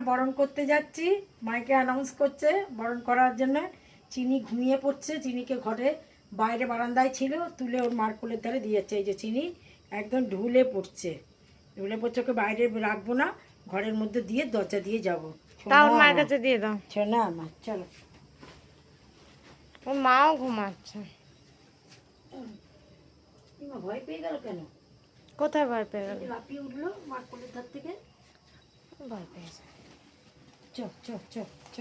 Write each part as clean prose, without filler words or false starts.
বরণ করতে যাচ্ছি, মাইকে অ্যানাউন্স করছে বরণ করার জন্য। চিনি ঘুমিয়ে পড়ছে, চিনিকে ঘরে বাইরে বারান্দায় ছিল, তুলে ওর মার কোলের ধারে দিয়ে যাচ্ছে। এই যে চিনি একদম ঢুলে পড়ছে, ওকে বাইরে রাখবো না, ঘরের মধ্যে দিয়ে দরজা দিয়ে যাবো। তাও মায়ের কাছে দিয়ে দাও। না আমার চলো, ওর মাও ঘুমাচ্ছে। ভয় পেয়ে গেল কেন? কোথায় ভয় পেয়ে গেল? লাফিয়ে উঠলো মার কোলের ধার থেকে। ভয় পেয়েছে। চ চ চ চ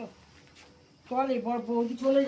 চল, এই বড় বৌদি চলে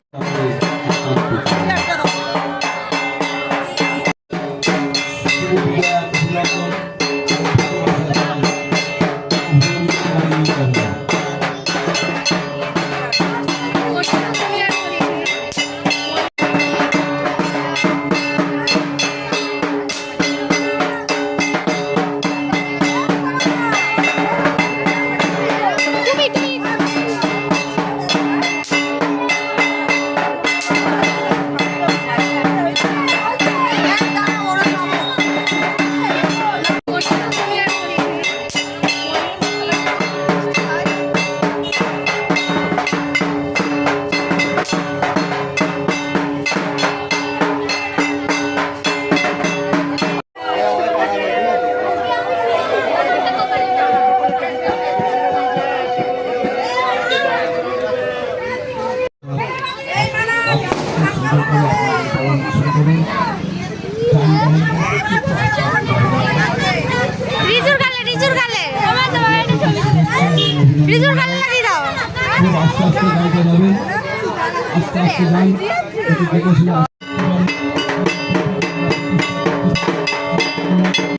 আস্তে আস্তে গাইতে যাবেন, আস্তে আস্তে গান, একটু দেখে শুনে